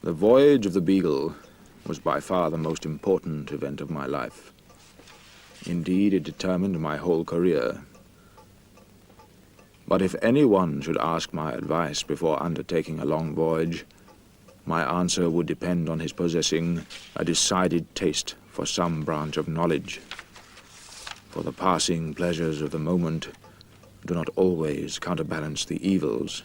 The voyage of the Beagle was by far the most important event of my life. Indeed, it determined my whole career. But if anyone should ask my advice before undertaking a long voyage, my answer would depend on his possessing a decided taste for some branch of knowledge. For the passing pleasures of the moment do not always counterbalance the evils.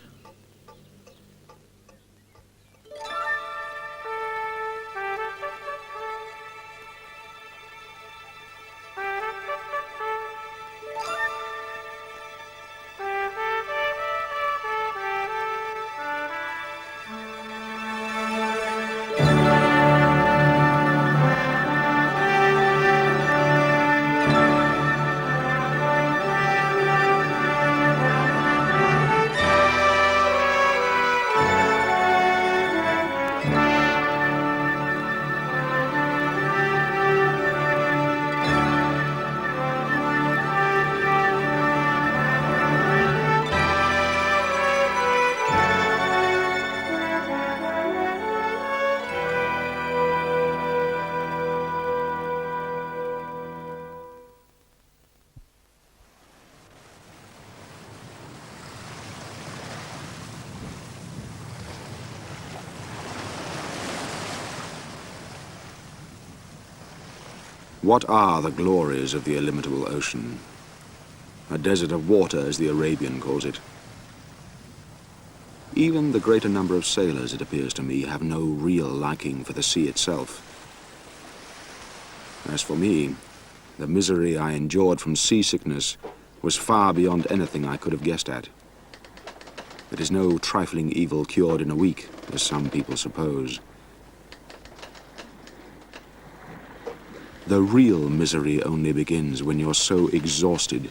What are the glories of the illimitable ocean? A desert of water, as the Arabian calls it. Even the greater number of sailors, it appears to me, have no real liking for the sea itself. As for me, the misery I endured from seasickness was far beyond anything I could have guessed at. It is no trifling evil cured in a week, as some people suppose. The real misery only begins when you're so exhausted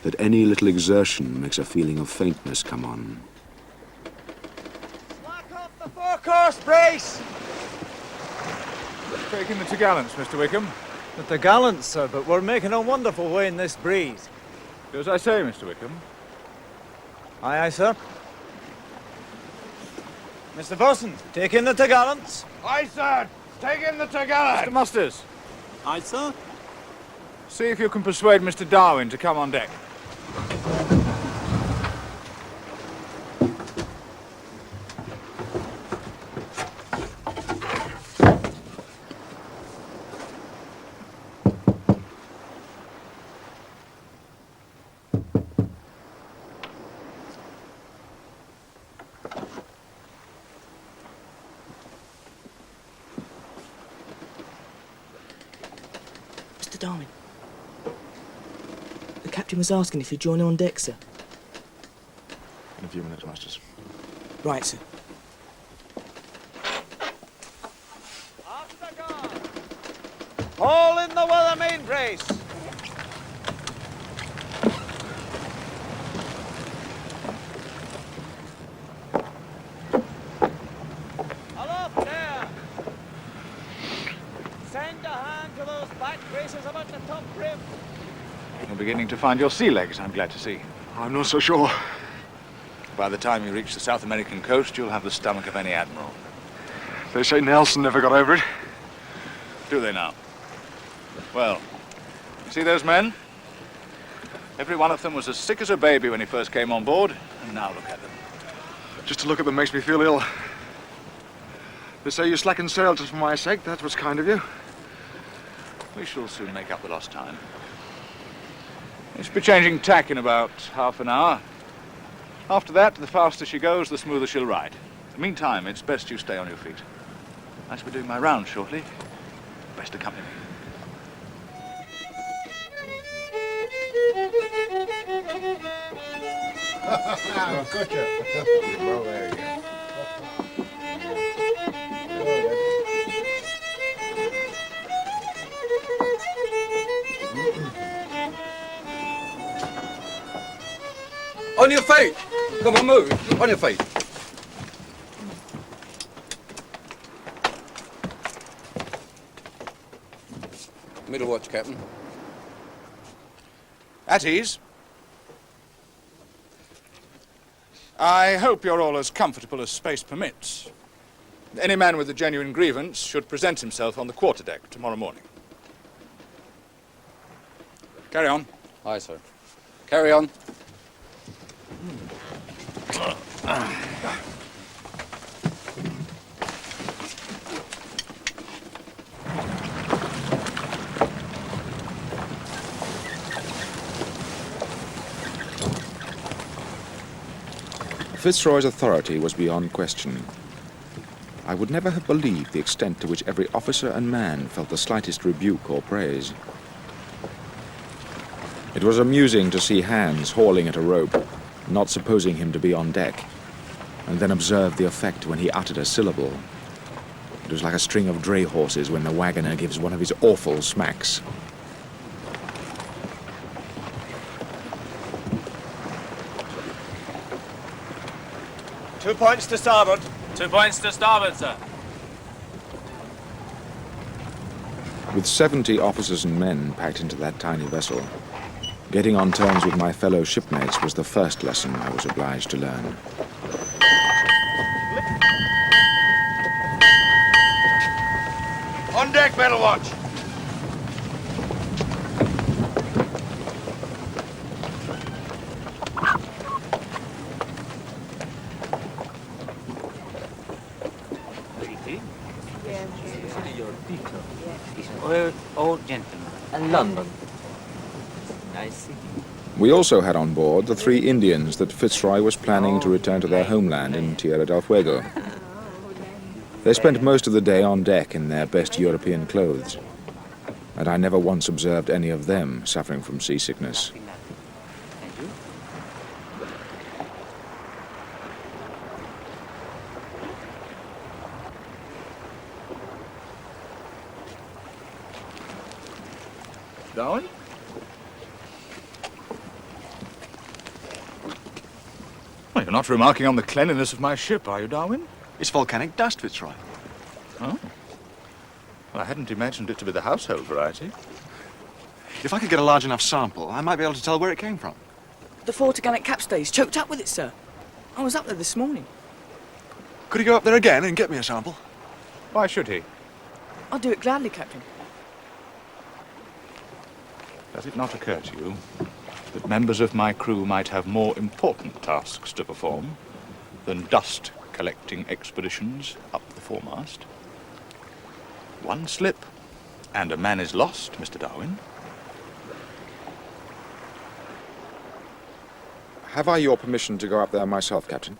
that any little exertion makes a feeling of faintness come on. Slack off the forecourse brace! Taking the topgallants, Mr. Wickham. The topgallants, sir, but we're making a wonderful way in this breeze. Do as I say, Mr. Wickham. Aye, aye, sir. Mr. Bosun, take in the topgallants. Aye, sir. Take in the topgallant. Mr. Musters. Aye, sir. See if you can persuade Mr. Darwin to come on deck. Mr. Darwin, the captain was asking if you'd join on deck, sir. In a few minutes, Masters. Right, sir. Off the guard! Haul in the weather main brace! Aloft there! Send a hand to those back braces about the top rim. You're beginning to find your sea legs, I'm glad to see. I'm not so sure. By the time you reach the South American coast, you'll have the stomach of any admiral. They say Nelson never got over it. Do they now? Well, you see those men? Every one of them was as sick as a baby when he first came on board, and now look at them. Just to look at them makes me feel ill. They say you slacken sail just for my sake. That was kind of you. We shall soon make up the lost time. We should be changing tack in about half an hour. After that, the faster she goes, the smoother she'll ride. In the meantime, it's best you stay on your feet. I shall be doing my round shortly. Best accompany me. Gotcha. Well, there you go. On your feet! Come on, move. On your feet. Middle watch, Captain. At ease. I hope you're all as comfortable as space permits. Any man with a genuine grievance should present himself on the quarterdeck tomorrow morning. Carry on. Aye, sir. Carry on. Fitzroy's authority was beyond question. I would never have believed the extent to which every officer and man felt the slightest rebuke or praise. It was amusing to see Hans hauling at a rope, not supposing him to be on deck, and then observe the effect when he uttered a syllable. It was like a string of dray horses when the wagoner gives one of his awful smacks. Two points to starboard. 2 points to starboard, sir. With 70 officers and men packed into that tiny vessel, getting on terms with my fellow shipmates was the first lesson I was obliged to learn. On deck, battle watch. Old gentleman. And London. I see. We also had on board the 3 Indians that Fitzroy was planning to return to their homeland in Tierra del Fuego. They spent most of the day on deck in their best European clothes, and I never once observed any of them suffering from seasickness. Thank you. Darwin? Well, you're not remarking on the cleanliness of my ship, are you, Darwin? It's volcanic dust, Fitzroy. Oh. Well, I hadn't imagined it to be the household variety. If I could get a large enough sample, I might be able to tell where it came from. The Fortiganic capstay's choked up with it, sir. I was up there this morning. Could he go up there again and get me a sample? Why should he? I'll do it gladly, Captain. Does it not occur to you that members of my crew might have more important tasks to perform than dust-collecting expeditions up the foremast? One slip, and a man is lost, Mr. Darwin. Have I your permission to go up there myself, Captain?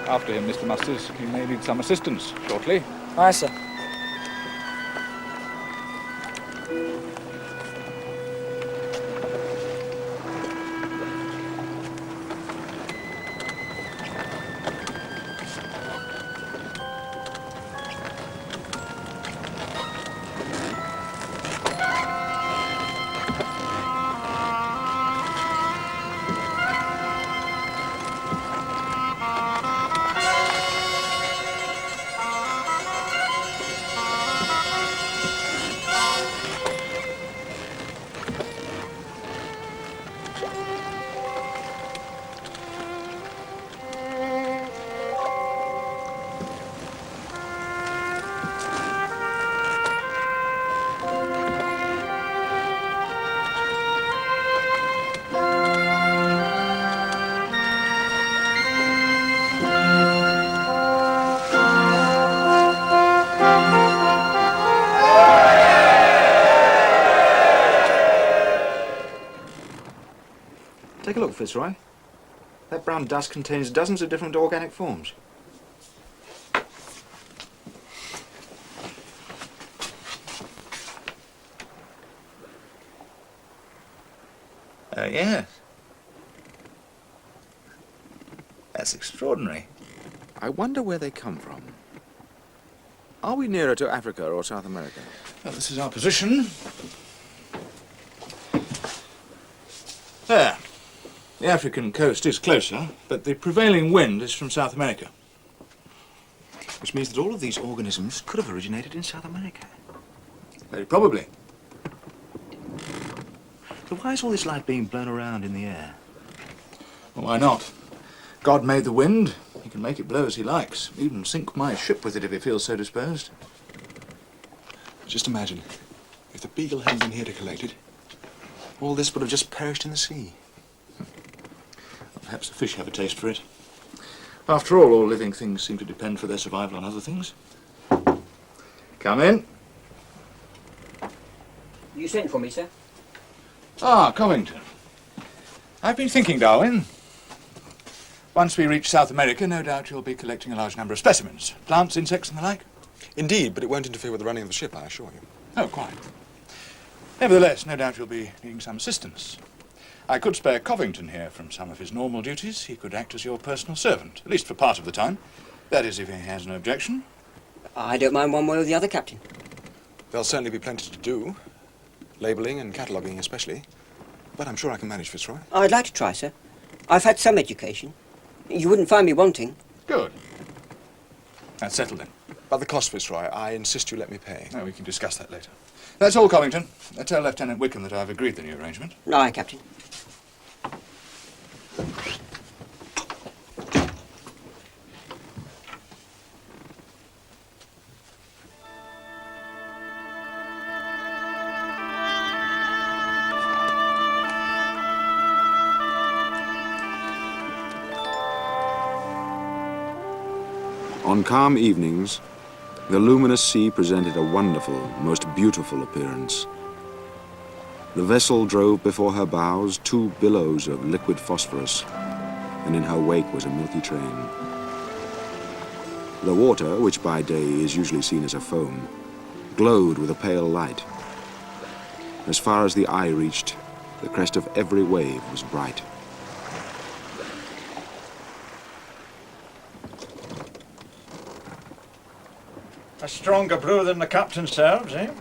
After him, Mr. Musters. He may need some assistance shortly. Aye, sir. Take a look, Fitzroy. That brown dust contains dozens of different organic forms. Yes. That's extraordinary. I wonder where they come from. Are we nearer to Africa or South America? Well, this is our position. There. The African coast is closer, but the prevailing wind is from South America. Which means that all of these organisms could have originated in South America. Very probably. So why is all this light being blown around in the air? Well, why not? God made the wind. He can make it blow as he likes. Even sink my ship with it if he feels so disposed. Just imagine, if the beagle hadn't been here to collect it, all this would have just perished in the sea. Perhaps the fish have a taste for it. After all living things seem to depend for their survival on other things. Come in. You sent for me, sir? Ah, Covington. I've been thinking, Darwin. Once we reach South America, no doubt you'll be collecting a large number of specimens. Plants, insects and the like. Indeed, but it won't interfere with the running of the ship, I assure you. Oh, quite. Nevertheless, no doubt you'll be needing some assistance. I could spare Covington here from some of his normal duties. He could act as your personal servant, at least for part of the time. That is, if he has no objection. I don't mind one way or the other, Captain. There'll certainly be plenty to do. Labelling and cataloguing especially. But I'm sure I can manage, Fitzroy. I'd like to try, sir. I've had some education. You wouldn't find me wanting. Good. That's settled then. But the cost, Fitzroy, I insist you let me pay. No, we can discuss that later. That's all, Covington. Tell Lieutenant Wickham that I've agreed the new arrangement. Aye, Captain. On calm evenings, the luminous sea presented a wonderful, most beautiful appearance. The vessel drove before her bows 2 billows of liquid phosphorus, and in her wake was a milky train. The water, which by day is usually seen as a foam, glowed with a pale light. As far as the eye reached, the crest of every wave was bright. A stronger brew than the captain serves, eh?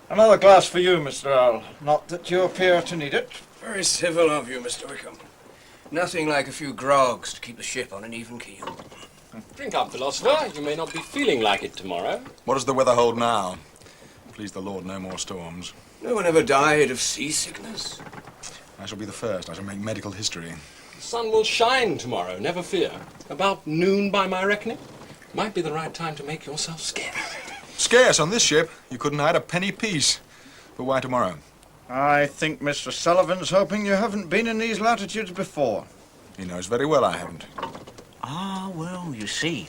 Another glass for you, Mr. Earl. Not that you appear to need it. Very civil of you, Mr. Wickham. Nothing like a few grogs to keep the ship on an even keel. Drink up, philosopher. You may not be feeling like it tomorrow. What does the weather hold now? Please the Lord, no more storms. No one ever died of seasickness. I shall be the first. I shall make medical history. The sun will shine tomorrow, never fear. About noon by my reckoning. Might be the right time to make yourself scarce. Scarce on this ship. You couldn't hide a penny piece. But why tomorrow? I think Mr. Sullivan's hoping you haven't been in these latitudes before. He knows very well I haven't. Ah, well, you see,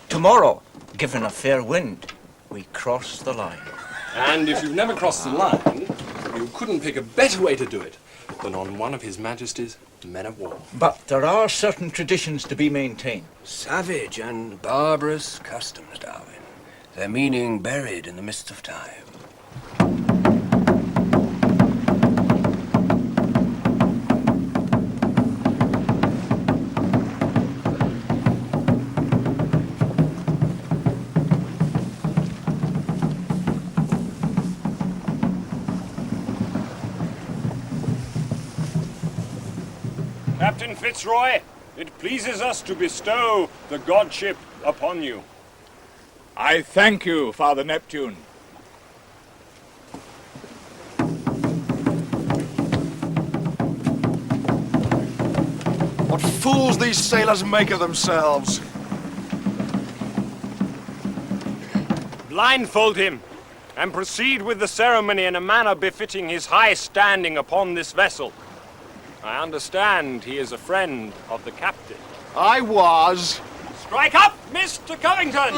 tomorrow, given a fair wind, we cross the line. And if you've never crossed the line, you couldn't pick a better way to do it than on one of His Majesty's men of war. But there are certain traditions to be maintained. Savage and barbarous customs, Darwin. Their meaning buried in the mists of time. Captain Fitzroy, it pleases us to bestow the godship upon you. I thank you, Father Neptune. What fools these sailors make of themselves! Blindfold him, and proceed with the ceremony in a manner befitting his high standing upon this vessel. I understand he is a friend of the captain. I was. Strike up, Mr. Covington!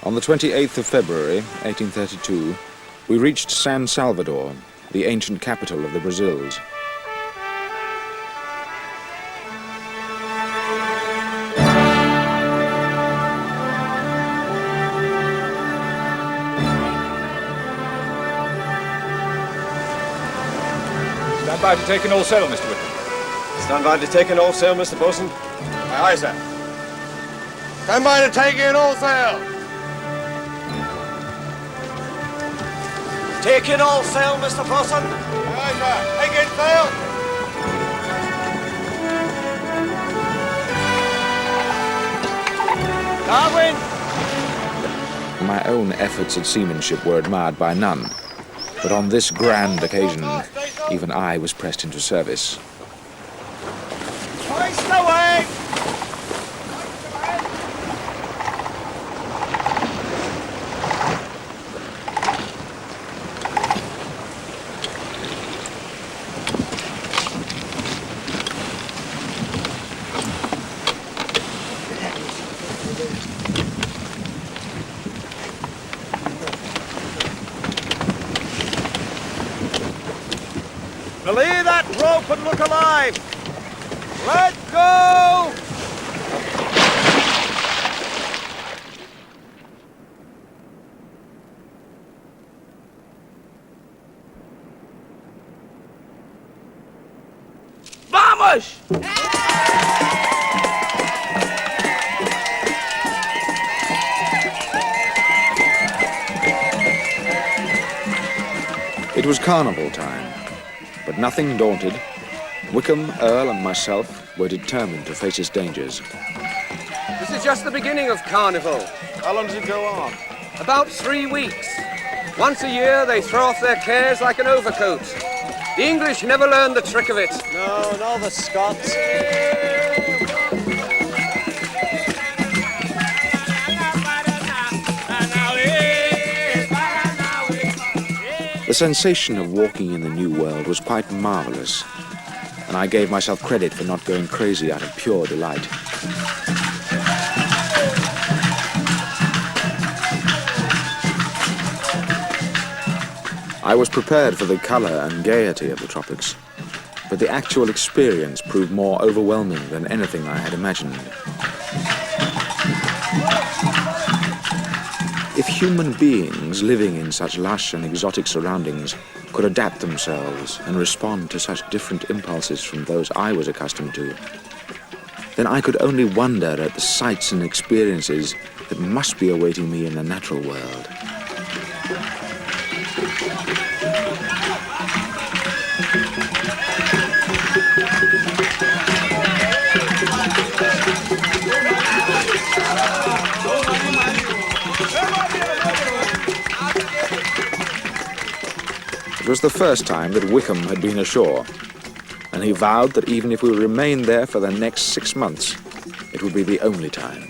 On the 28th of February, 1832, we reached San Salvador, the ancient capital of the Brazils. Stand by to take in all sail, Mr. Whitman. Stand by to take in all sail, Mr. Bosun. Aye, aye, sir. Stand by to take in all sail. Take in all sail, Mr. Bosun. Aye, sir. Take in sail. Darwin! My own efforts at seamanship were admired by none, but on this grand occasion, even I was pressed into service. Hoist away! Belay that rope and look alive! Let go! Vamos! It was carnival time, but nothing daunted, Wickham, Earl and myself were determined to face its dangers. This is just the beginning of Carnival. How long does it go on? About 3 weeks. Once a year, they throw off their cares like an overcoat. The English never learned the trick of it. No, nor the Scots. The sensation of walking in the New World was quite marvelous, and I gave myself credit for not going crazy out of pure delight. I was prepared for the color and gaiety of the tropics, but the actual experience proved more overwhelming than anything I had imagined. If human beings living in such lush and exotic surroundings could adapt themselves and respond to such different impulses from those I was accustomed to, then I could only wonder at the sights and experiences that must be awaiting me in the natural world. It was the first time that Wickham had been ashore, and he vowed that even if we remained there for the next 6 months, it would be the only time.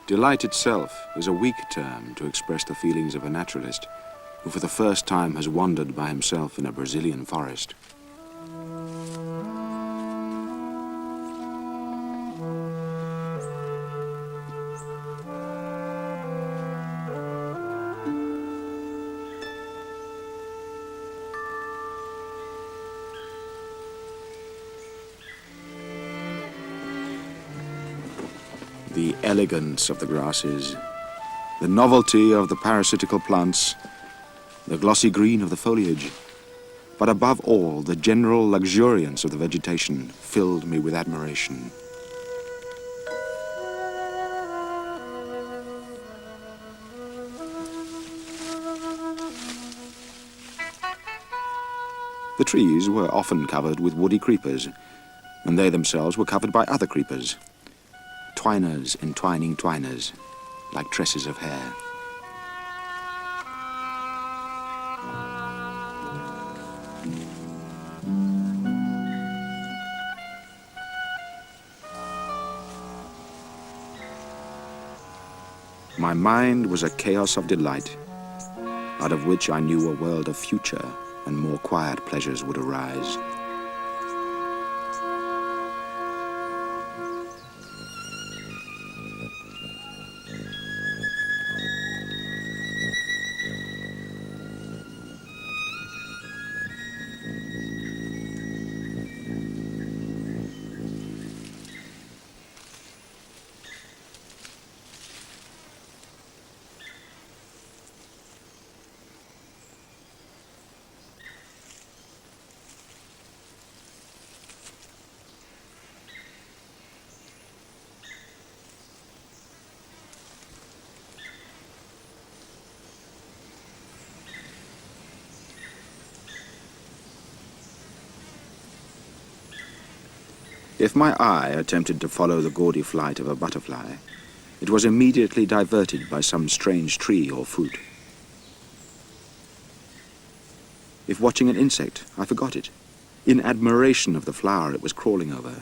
Delight itself is a weak term to express the feelings of a naturalist who for the first time has wandered by himself in a Brazilian forest. The elegance of the grasses, the novelty of the parasitical plants, the glossy green of the foliage, but above all, the general luxuriance of the vegetation filled me with admiration. The trees were often covered with woody creepers, and they themselves were covered by other creepers. Twiners entwining twiners, like tresses of hair. My mind was a chaos of delight, out of which I knew a world of future and more quiet pleasures would arise. If my eye attempted to follow the gaudy flight of a butterfly, it was immediately diverted by some strange tree or fruit. If watching an insect, I forgot it, in admiration of the flower it was crawling over.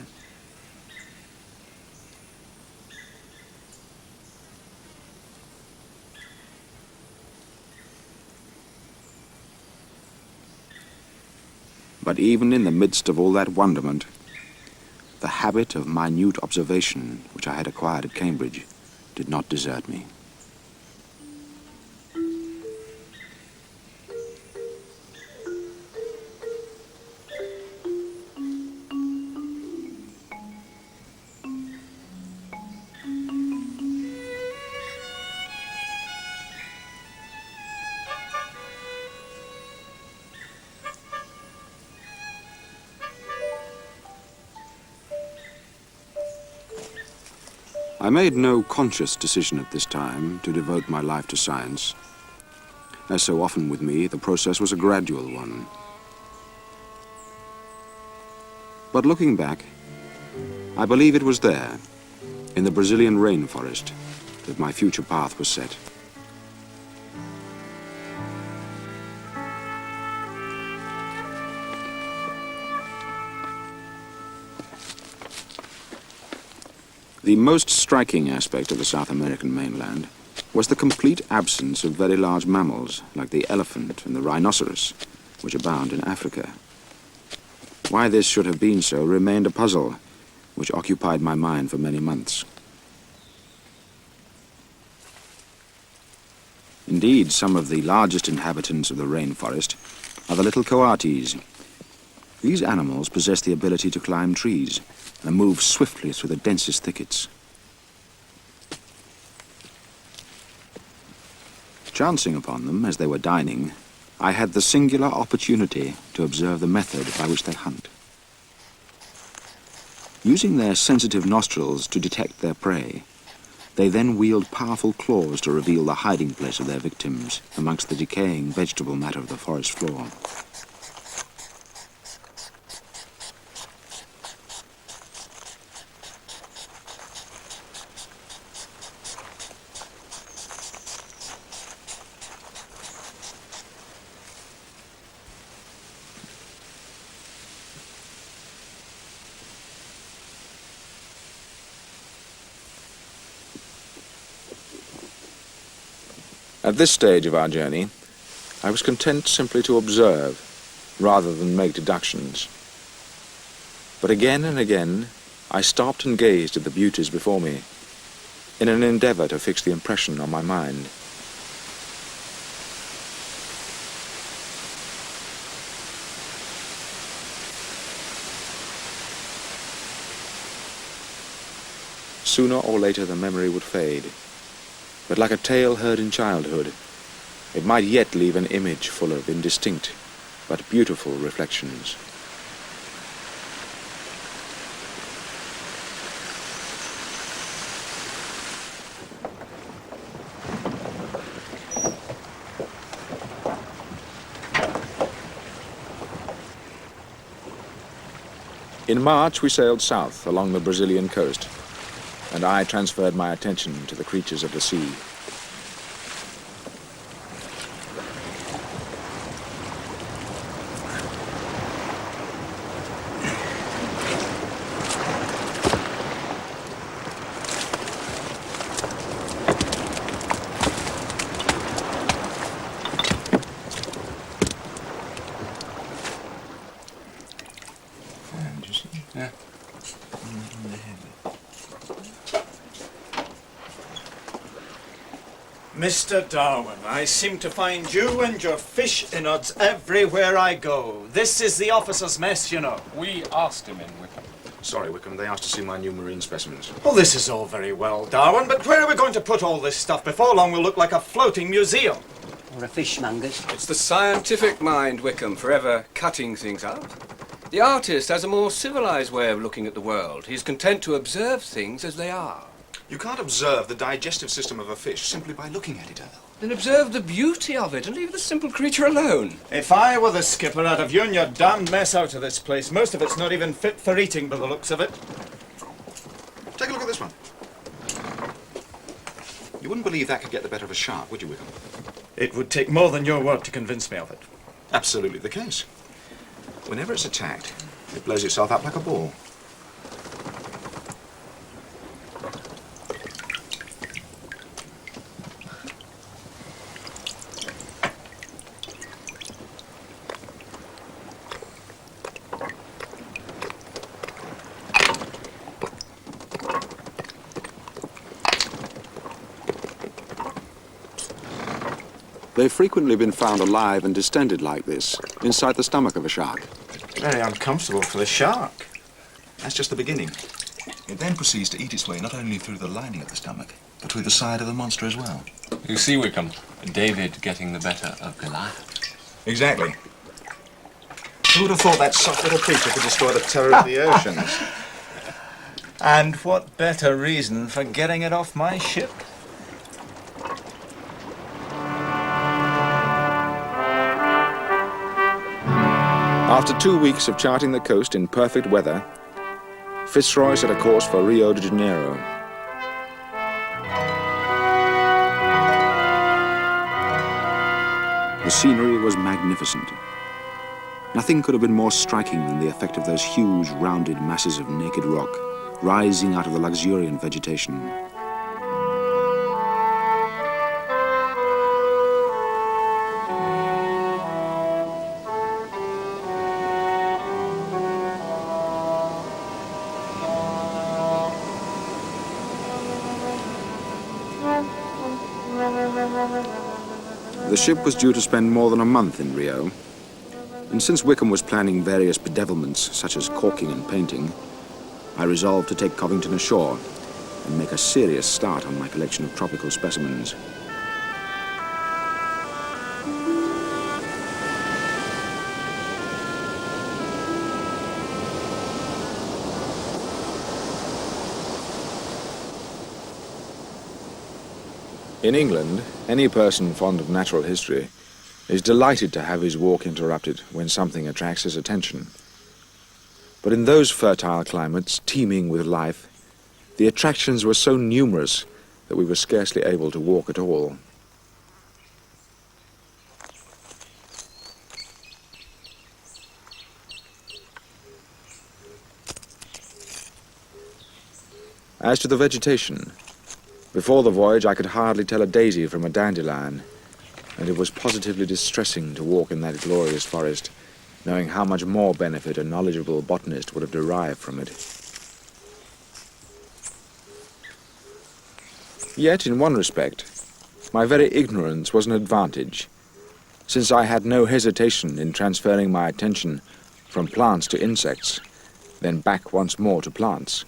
But even in the midst of all that wonderment, the habit of minute observation, which I had acquired at Cambridge, did not desert me. I made no conscious decision at this time to devote my life to science. As so often with me, the process was a gradual one. But looking back, I believe it was there, in the Brazilian rainforest, that my future path was set. The most striking aspect of the South American mainland was the complete absence of very large mammals like the elephant and the rhinoceros, which abound in Africa. Why this should have been so remained a puzzle, which occupied my mind for many months. Indeed, some of the largest inhabitants of the rainforest are the little coatis. These animals possess the ability to climb trees and move swiftly through the densest thickets. Chancing upon them as they were dining, I had the singular opportunity to observe the method by which they hunt. Using their sensitive nostrils to detect their prey, they then wield powerful claws to reveal the hiding place of their victims amongst the decaying vegetable matter of the forest floor. At this stage of our journey, I was content simply to observe, rather than make deductions. But again and again, I stopped and gazed at the beauties before me, in an endeavor to fix the impression on my mind. sooner or later the memory would fade. But like a tale heard in childhood, it might yet leave an image full of indistinct but beautiful reflections. In March, we sailed south along the Brazilian coast, and I transferred my attention to the creatures of the sea. Mr. Darwin, I seem to find you and your fish innards everywhere I go. This is the officers' mess, you know. We asked him in, Wickham. Sorry, Wickham, they asked to see my new marine specimens. Well, this is all very well, Darwin, but where are we going to put all this stuff? Before long we'll look like a floating museum. Or a fishmonger's. It's the scientific mind, Wickham, forever cutting things up. The artist has a more civilized way of looking at the world. He's content to observe things as they are. You can't observe the digestive system of a fish simply by looking at it, Earl. Then observe the beauty of it and leave the simple creature alone. If I were the skipper, I'd have hewn your damned mess out of this place. Most of it's not even fit for eating by the looks of it. Take a look at this one. You wouldn't believe that could get the better of a shark, would you, Wickham? It would take more than your word to convince me of it. Absolutely the case. Whenever it's attacked, it blows itself up like a ball. They've frequently been found alive and distended like this, inside the stomach of a shark. Very uncomfortable for the shark. That's just the beginning. It then proceeds to eat its way not only through the lining of the stomach, but through the side of the monster as well. You see, Wickham, David getting the better of Goliath. Exactly. Who would have thought that soft little creature could destroy the terror of the oceans? And what better reason for getting it off my ship? After 2 weeks of charting the coast in perfect weather, Fitzroy set a course for Rio de Janeiro. The scenery was magnificent. Nothing could have been more striking than the effect of those huge, rounded masses of naked rock rising out of the luxuriant vegetation. The ship was due to spend more than a month in Rio, and since Wickham was planning various bedevilments such as caulking and painting, I resolved to take Covington ashore and make a serious start on my collection of tropical specimens. In England, any person fond of natural history is delighted to have his walk interrupted when something attracts his attention. But in those fertile climates, teeming with life, the attractions were so numerous that we were scarcely able to walk at all. As to the vegetation, before the voyage I could hardly tell a daisy from a dandelion, and it was positively distressing to walk in that glorious forest, knowing how much more benefit a knowledgeable botanist would have derived from it. Yet, in one respect, my very ignorance was an advantage, since I had no hesitation in transferring my attention from plants to insects, then back once more to plants.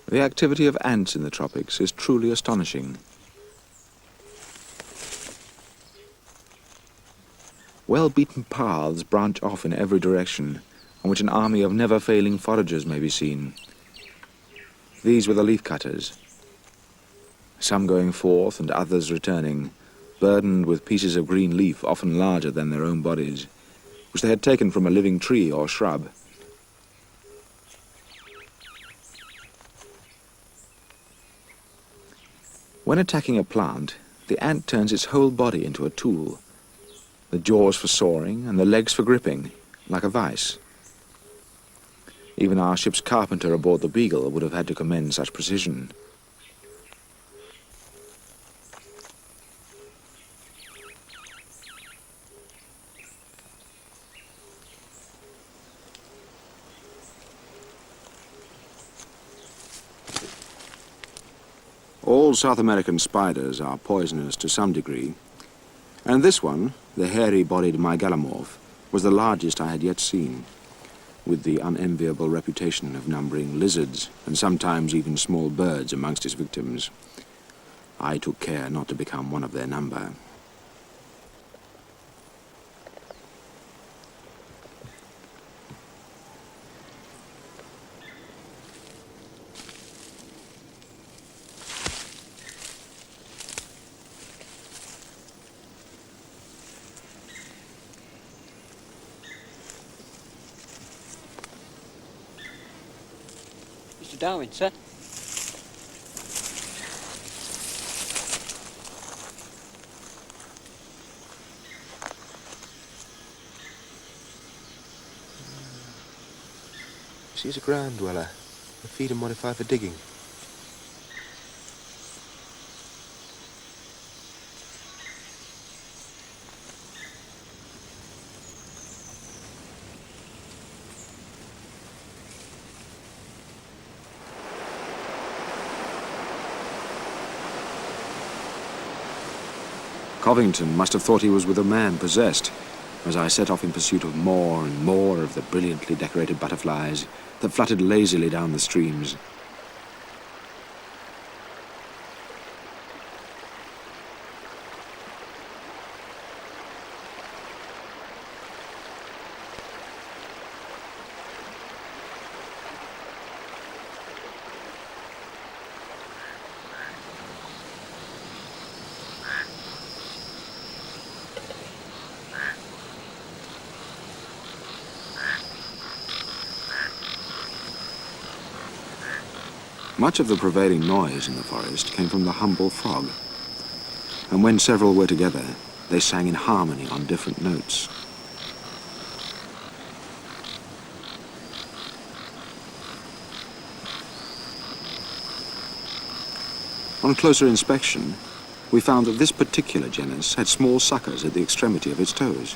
The activity of ants in the tropics is truly astonishing. Well-beaten paths branch off in every direction, on which an army of never-failing foragers may be seen. These were the leaf-cutters, some going forth and others returning, burdened with pieces of green leaf often larger than their own bodies, which they had taken from a living tree or shrub. When attacking a plant, the ant turns its whole body into a tool, the jaws for sawing and the legs for gripping, like a vice. Even our ship's carpenter aboard the Beagle would have had to commend such precision. All South American spiders are poisonous to some degree, and this one, the hairy-bodied mygalomorph, was the largest I had yet seen, with the unenviable reputation of numbering lizards and sometimes even small birds amongst its victims. I took care not to become one of their number. Mr. Darwin, sir. She's a ground dweller. The feet are modified for digging. Covington must have thought he was with a man possessed, as I set off in pursuit of more and more of the brilliantly decorated butterflies that fluttered lazily down the streams. Much of the prevailing noise in the forest came from the humble frog, and when several were together, they sang in harmony on different notes. On closer inspection, we found that this particular genus had small suckers at the extremity of its toes.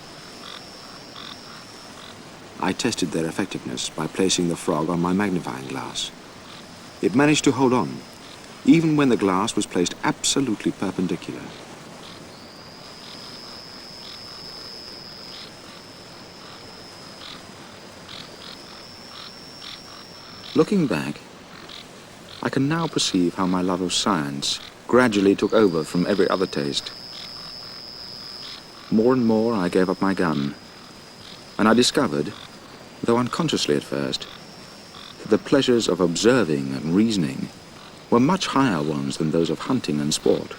I tested their effectiveness by placing the frog on my magnifying glass. It managed to hold on, even when the glass was placed absolutely perpendicular. Looking back, I can now perceive how my love of science gradually took over from every other taste. More and more I gave up my gun, and I discovered, though unconsciously at first, that the pleasures of observing and reasoning were much higher ones than those of hunting and sport.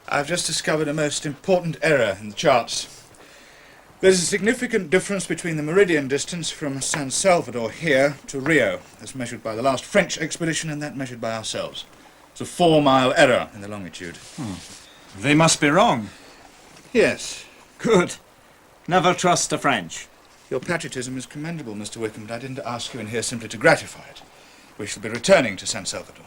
I've just discovered a most important error in the charts. There's a significant difference between the meridian distance from San Salvador here to Rio, as measured by the last French expedition and that measured by ourselves. It's a 4-mile error in the longitude. They must be wrong. Yes. Good. Never trust the French. Your patriotism is commendable, Mr. Wickham, but I didn't ask you in here simply to gratify it. We shall be returning to San Salvador.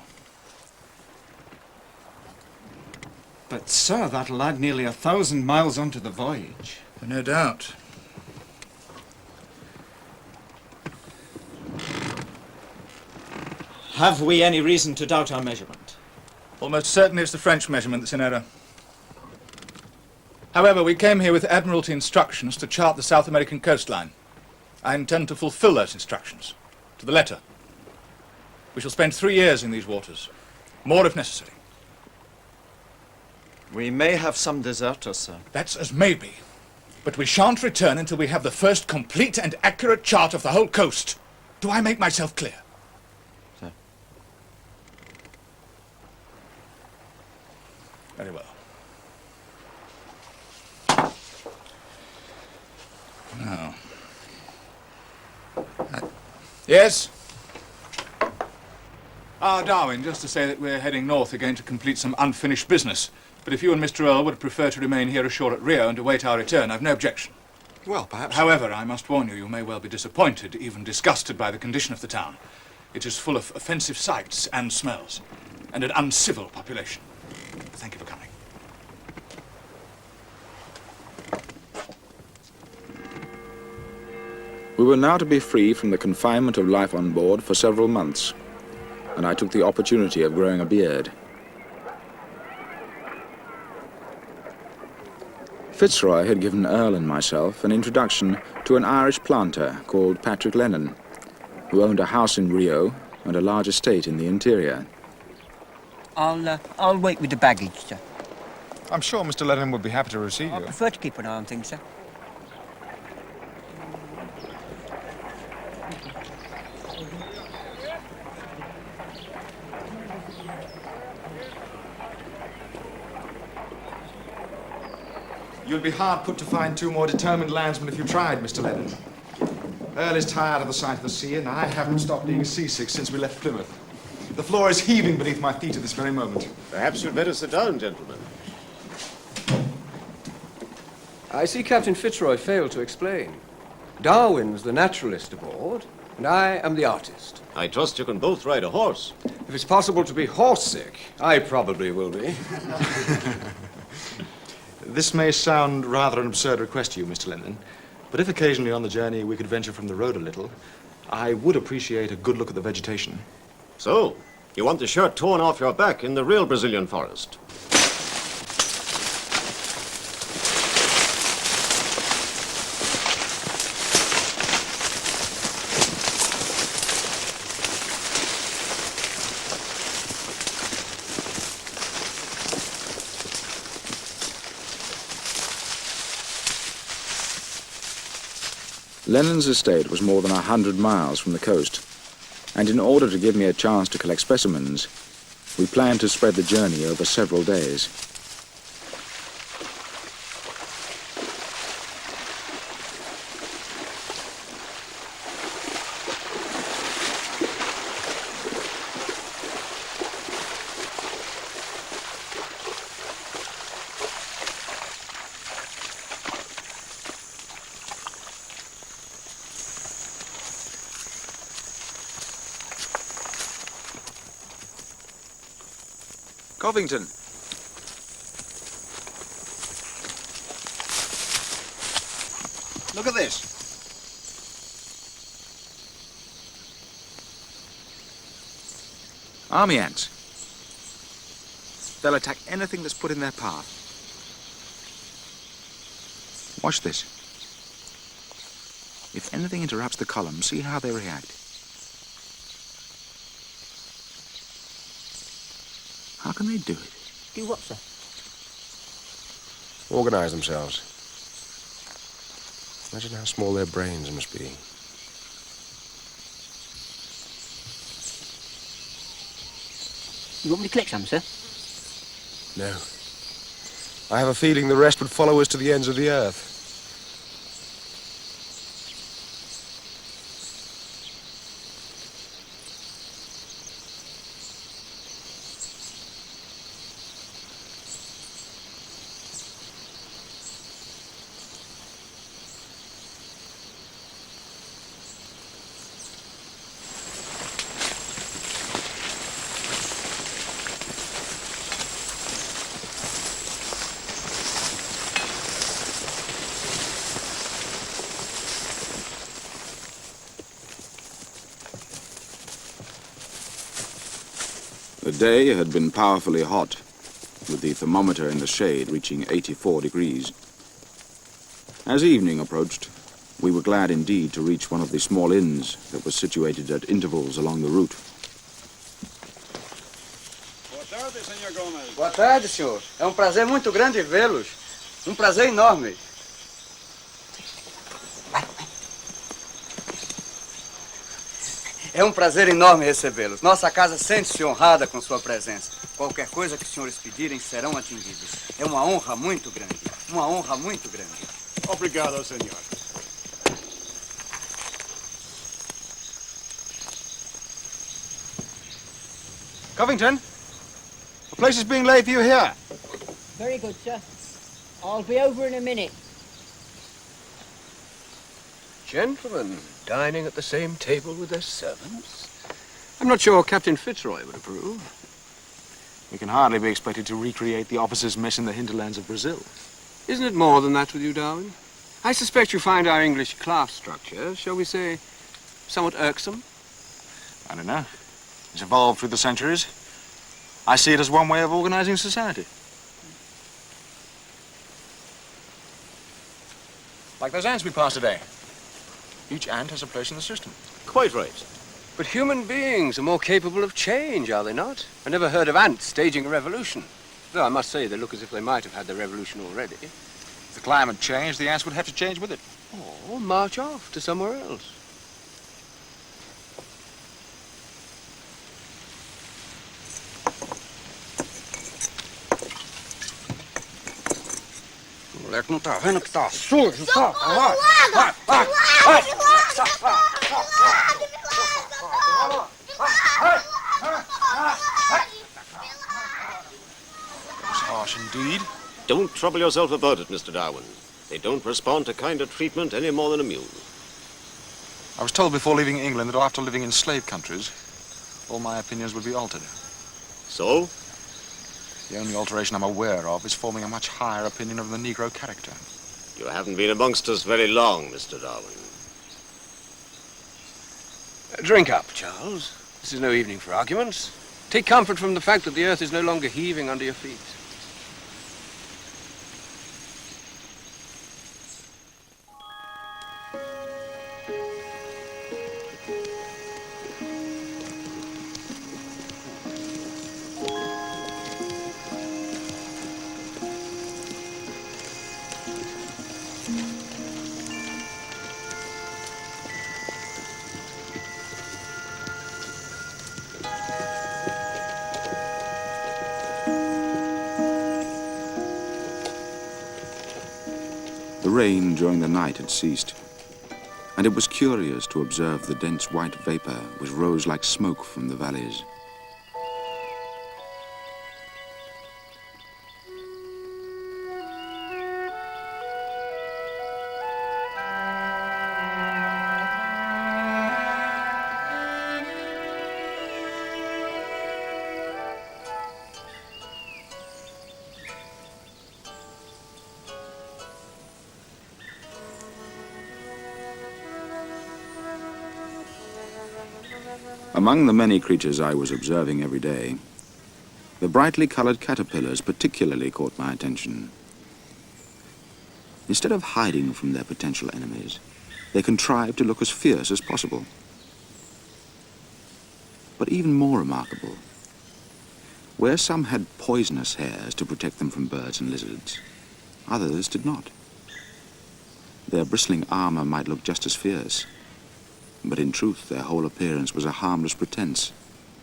But, sir, that'll add nearly 1,000 miles onto the voyage. No doubt. Have we any reason to doubt our measurement? Almost certainly it's the French measurement that's in error. However, we came here with Admiralty instructions to chart the South American coastline. I intend to fulfill those instructions, to the letter. We shall spend 3 years in these waters, more if necessary. We may have some deserters, sir. That's as may be. But we shan't return until we have the first complete and accurate chart of the whole coast. Do I make myself clear? Sir. Very well. Now. Yes? Darwin, just to say that we're heading north again to complete some unfinished business. But if you and Mr. Earl would prefer to remain here ashore at Rio and await our return, I've no objection. Well, perhaps... However, I must warn you, you may well be disappointed, even disgusted by the condition of the town. It is full of offensive sights and smells, and an uncivil population. Thank you for coming. We were now to be free from the confinement of life on board for several months, and I took the opportunity of growing a beard. Fitzroy had given Earl and myself an introduction to an Irish planter called Patrick Lennon, who owned a house in Rio and a large estate in the interior. I'll wait with the baggage, sir. I'm sure Mr. Lennon would be happy to receive you. I prefer to keep an eye on things, sir. You'll be hard put to find 2 more determined landsmen if you tried, Mr. Lennon. Earl is tired of the sight of the sea, and I haven't stopped being seasick since we left Plymouth. The floor is heaving beneath my feet at this very moment. Perhaps you'd better sit down, gentlemen. I see Captain Fitzroy failed to explain. Darwin's the naturalist aboard, and I am the artist. I trust you can both ride a horse. If it's possible to be horse-sick, I probably will be. This may sound rather an absurd request to you, Mr. Lennon, but if occasionally on the journey we could venture from the road a little, I would appreciate a good look at the vegetation. So, you want the shirt torn off your back in the real Brazilian forest? Lennon's estate was more than 100 miles from the coast, and in order to give me a chance to collect specimens, we planned to spread the journey over several days. Covington. Look at this. Army ants. They'll attack anything that's put in their path. Watch this. If anything interrupts the column, see how they react. How can they do it? Do what, sir? Organize themselves. Imagine how small their brains must be. You want me to collect some, sir? No. I have a feeling the rest would follow us to the ends of the earth. The day had been powerfully hot, with the thermometer in the shade reaching 84 degrees. As evening approached, we were glad indeed to reach one of the small inns that was situated at intervals along the route. Boa tarde, senhor. É um prazer muito grande vê-los. Um prazer enorme. É um prazer enorme recebê-los. Nossa casa sente-se honrada com sua presença. Qualquer coisa que os senhores pedirem serão atendidos. É uma honra muito grande. Uma honra muito grande. Obrigado, senhor. Covington, a place is being laid for you here. Very good, sir. I'll be over in a minute. Gentlemen dining at the same table with their servants? I'm not sure Captain Fitzroy would approve. We can hardly be expected to recreate the officers' mess in the hinterlands of Brazil. Isn't it more than that with you, Darwin? I suspect you find our English class structure, shall we say, somewhat irksome? I don't know. It's evolved through the centuries. I see it as one way of organizing society. Like those ants we passed today. Each ant has a place in the system. Quite right. But human beings are more capable of change, are they not? I never heard of ants staging a revolution. Though I must say they look as if they might have had their revolution already. If the climate changed, the ants would have to change with it. Or march off to somewhere else. O moleque não tá vendo que tá sujo, tá? Socorro, Vai, vai, vai, That was harsh indeed. Don't trouble yourself about it, Mr. Darwin. They don't respond to kinder treatment any more than a mule. I was told before leaving England that after living in slave countries, all my opinions would be altered. So? The only alteration I'm aware of is forming a much higher opinion of the Negro character. You haven't been amongst us very long, Mr. Darwin. Drink up, Charles. This is no evening for arguments. Take comfort from the fact that the earth is no longer heaving under your feet. The rain during the night had ceased, and it was curious to observe the dense white vapor which rose like smoke from the valleys. Among the many creatures I was observing every day, the brightly colored caterpillars particularly caught my attention. Instead of hiding from their potential enemies, they contrived to look as fierce as possible. But even more remarkable, where some had poisonous hairs to protect them from birds and lizards, others did not. Their bristling armor might look just as fierce, but in truth their whole appearance was a harmless pretense,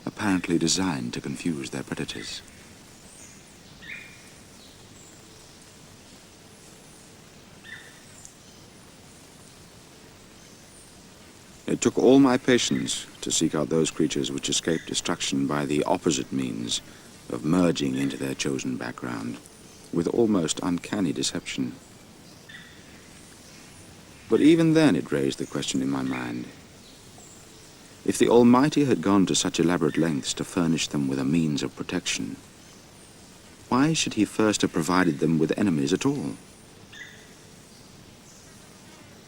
apparently designed to confuse their predators. It took all my patience to seek out those creatures which escaped destruction by the opposite means of merging into their chosen background, with almost uncanny deception. But even then it raised the question in my mind. If the Almighty had gone to such elaborate lengths to furnish them with a means of protection, why should he first have provided them with enemies at all?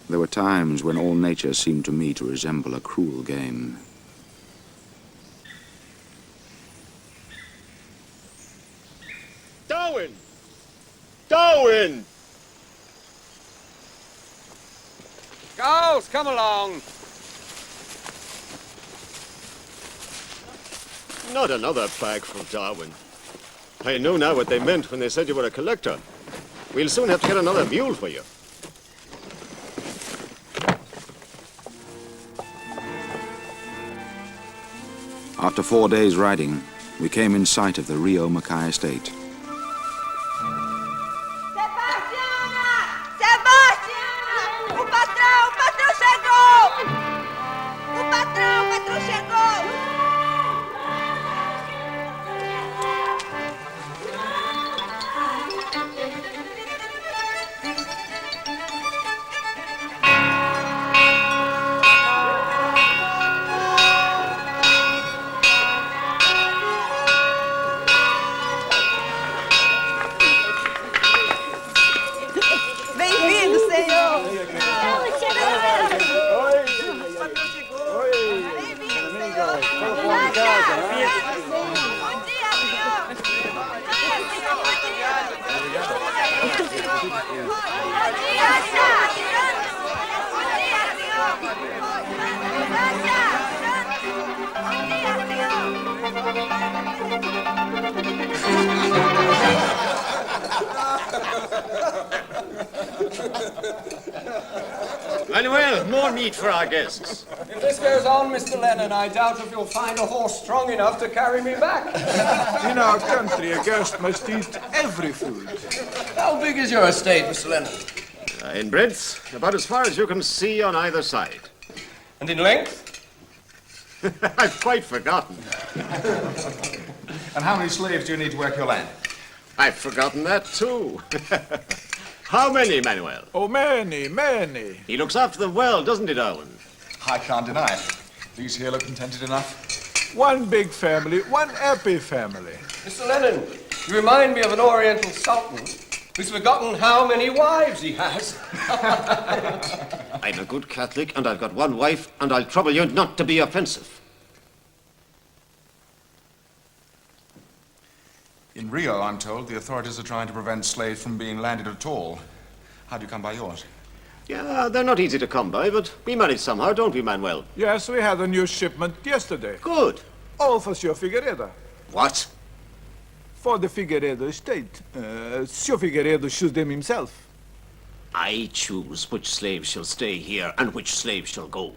There were times when all nature seemed to me to resemble a cruel game. come along. Not another plague from Darwin. I know now what they meant when they said you were a collector. We'll soon have to get another mule for you. After 4 days' riding, we came in sight of the Rio Mackay estate. Bem-vindo, senhor! Manuel, more meat for our guests. If this goes on, Mr. Lennon, I doubt if you'll find a horse strong enough to carry me back. In our country, a guest must eat every food. How big is your estate, Mr. Lennon? In breadth, about as far as you can see on either side. And in length? I've quite forgotten. And how many slaves do you need to work your land? I've forgotten that, too. How many, Manuel? Oh, many, many. He looks after them well, doesn't he, Darwin? I can't deny it. These here look contented enough. One big family, one happy family. Mr. Lennon, you remind me of an Oriental sultan who's forgotten how many wives he has. I'm a good Catholic, and I've got one wife, and I'll trouble you not to be offensive. In Rio, I'm told, the authorities are trying to prevent slaves from being landed at all. How do you come by yours? Yeah, they're not easy to come by, but we manage somehow, don't we, Manuel? Yes, we had a new shipment yesterday. Good. All for Sr. Figueiredo. What? For the Figueiredo estate. Sr. Figueiredo chose them himself. I choose which slaves shall stay here and which slaves shall go.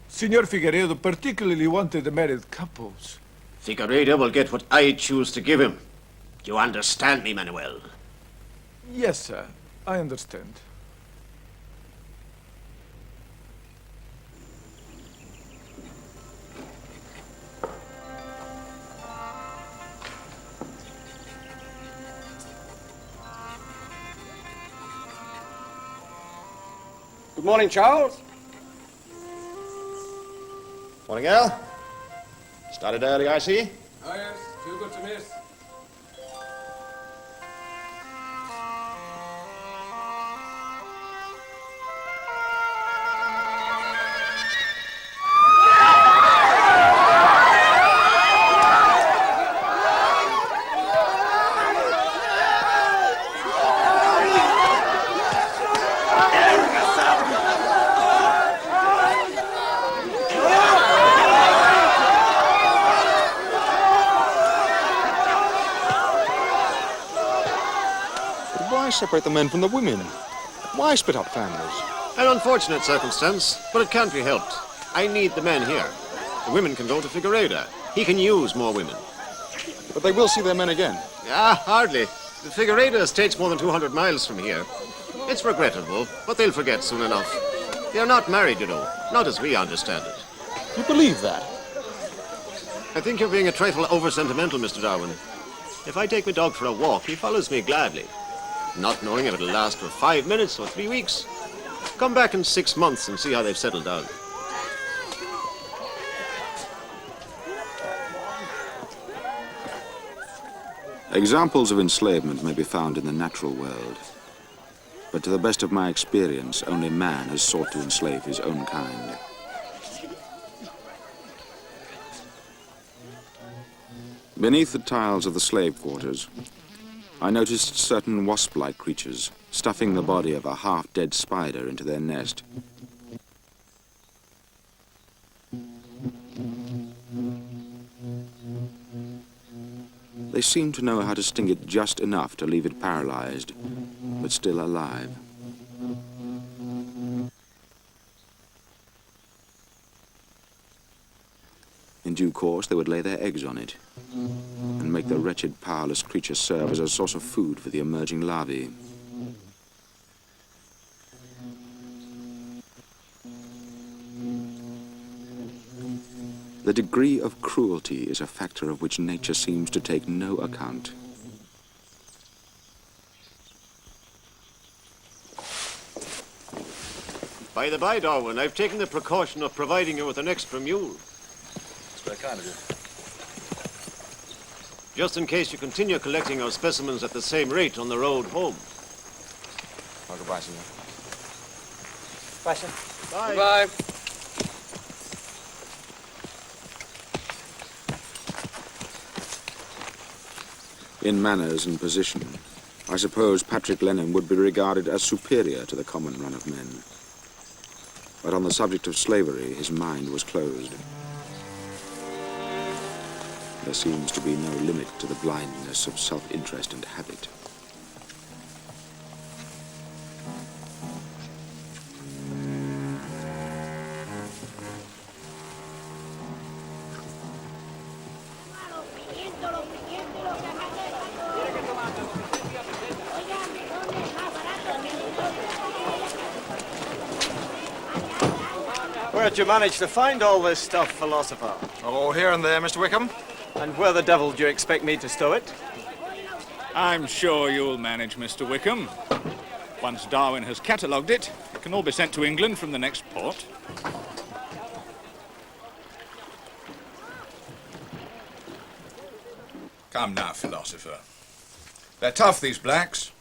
Sr. Figueiredo particularly wanted the married couples. Figueiredo will get what I choose to give him. Do you understand me, Manuel? Yes, sir. I understand. Good morning, Charles. Morning, Al. Started early, I see. Oh, yes. Too good to miss. Why separate the men from the women? Why split up families? An unfortunate circumstance, but it can't be helped. I need the men here. The women can go to Figueiredo. He can use more women. But they will see their men again. Ah, hardly. The Figueiredo estate's more than 200 miles from here. It's regrettable, but they'll forget soon enough. They're not married, you know. Not as we understand it. You believe that? I think you're being a trifle over-sentimental, Mr. Darwin. If I take my dog for a walk, he follows me gladly. Not knowing if it'll last for 5 minutes or 3 weeks. Come back in 6 months and see how they've settled down. Examples of enslavement may be found in the natural world. But to the best of my experience, only man has sought to enslave his own kind. Beneath the tiles of the slave quarters, I noticed certain wasp-like creatures stuffing the body of a half-dead spider into their nest. seemed to know how to sting it just enough to leave it paralyzed, but still alive. In due course, they would lay their eggs on it and make the wretched, powerless creature serve as a source of food for the emerging larvae. The degree of cruelty is a factor of which nature seems to take no account. By the by, Darwin, I've taken the precaution of providing you with an extra mule. It's very kind of you. Just in case you continue collecting our specimens at the same rate on the road home. Oh, goodbye, senor. Bye, sir. Bye. Goodbye. In manners and position, I suppose Patrick Lennon would be regarded as superior to the common run of men. But on the subject of slavery, his mind was closed. There seems to be no limit to the blindness of self-interest and habit. Where'd you manage to find all this stuff, philosopher? Oh, here and there, Mr. Wickham. And where the devil do you expect me to stow it? I'm sure you'll manage, Mr. Wickham. Once Darwin has catalogued it, it can all be sent to England from the next port. Come now, philosopher. They're tough, these blacks.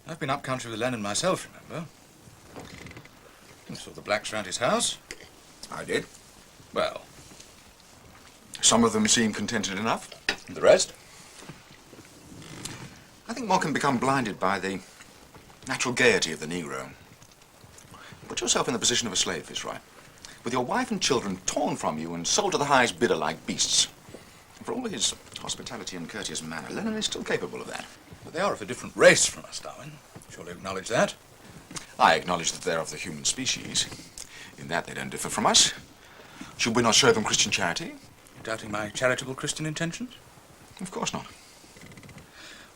I've been up country with Lennon myself, remember? You saw the blacks round his house? I did. Well, Some of them seem contented enough. and the rest? I think one can become blinded by the natural gaiety of the Negro. Put yourself in the position of a slave, Fitzroy, with your wife and children torn from you and sold to the highest bidder like beasts. And for all his hospitality and courteous manner, Lennon is still capable of that. But they are of a different race from us, Darwin. Surely acknowledge that? I acknowledge that they're of the human species. In that they don't differ from us. Should we not show them Christian charity? You doubting my charitable Christian intentions? Of course not.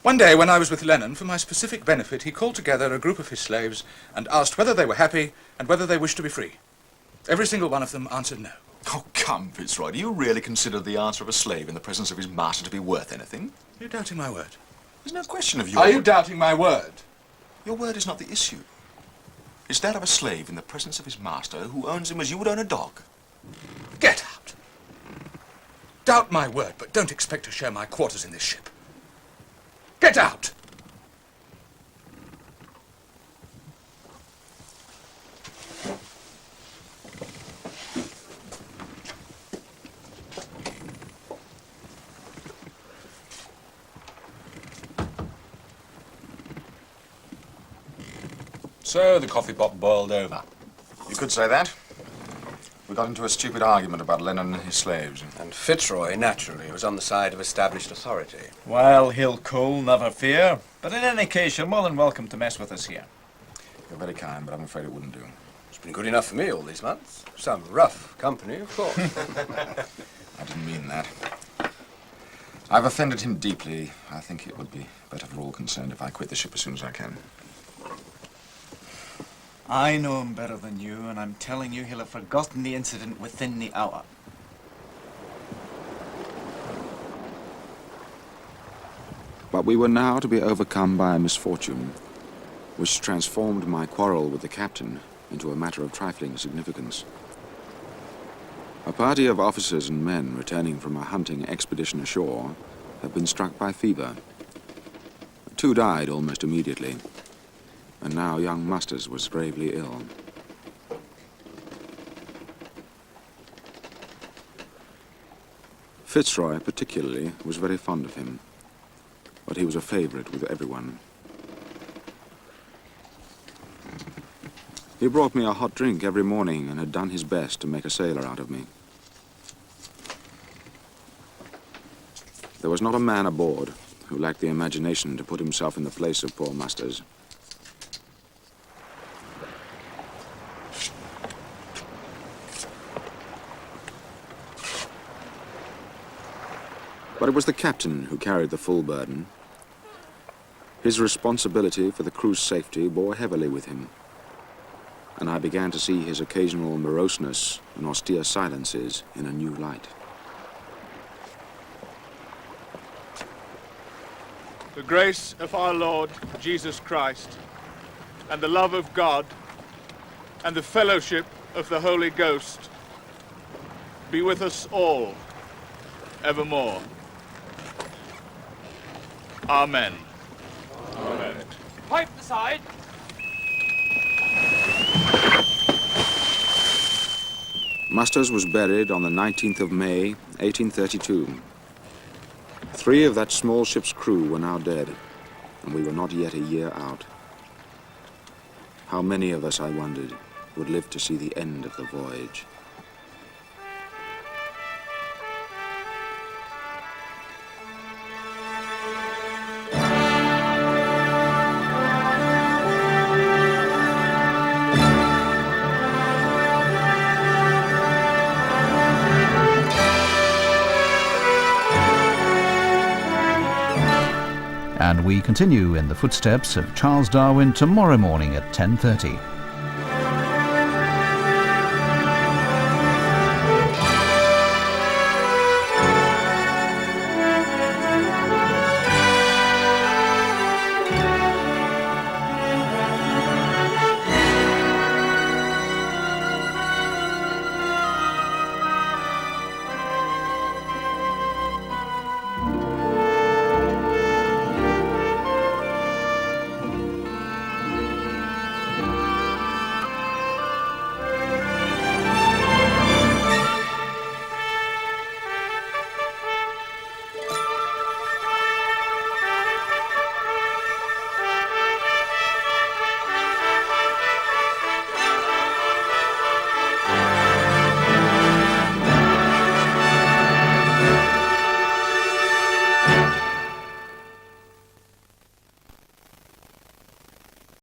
One day, when I was with Lennon, for my specific benefit, he called together a group of his slaves and asked whether they were happy and whether they wished to be free. Every single one of them answered no. Oh, come, Fitzroy, do you really consider the answer of a slave in the presence of his master to be worth anything? Are you doubting my word? There's no question of your... Are you doubting my word? Your word is not the issue. It's that of a slave in the presence of his master who owns him as you would own a dog. Get out! Doubt my word, but don't expect to share my quarters in this ship. Get out! So the coffee pot boiled over. You could say that. We got into a stupid argument about Lennon and his slaves. And Fitzroy, naturally, was on the side of established authority. Well, he'll cool, never fear. But in any case, you're more than welcome to mess with us here. You're very kind, but I'm afraid it wouldn't do. It's been good enough for me all these months. Some rough company, of course. I didn't mean that. I've offended him deeply. I think it would be better for all concerned if I quit the ship as soon as I can. I know him better than you, and I'm telling you he'll have forgotten the incident within the hour. But we were now to be overcome by a misfortune, which transformed my quarrel with the captain into a matter of trifling significance. A party of officers and men returning from a hunting expedition ashore had been struck by fever. 2 died almost immediately, and now young Musters was gravely ill. Fitzroy, particularly, was very fond of him, but he was a favorite with everyone. He brought me a hot drink every morning and had done his best to make a sailor out of me. There was not a man aboard who lacked the imagination to put himself in the place of poor Masters. But it was the captain who carried the full burden. His responsibility for the crew's safety bore heavily with him, and I began to see his occasional moroseness and austere silences in a new light. The grace of our Lord Jesus Christ, and the love of God, and the fellowship of the Holy Ghost be with us all, evermore. Amen. Amen. Pipe aside. Masters was buried on the 19th of May, 1832. 3 of that small ship's crew were now dead, and we were not yet a year out. How many of us, I wondered, would live to see the end of the voyage? And we continue in the footsteps of Charles Darwin tomorrow morning at 10:30.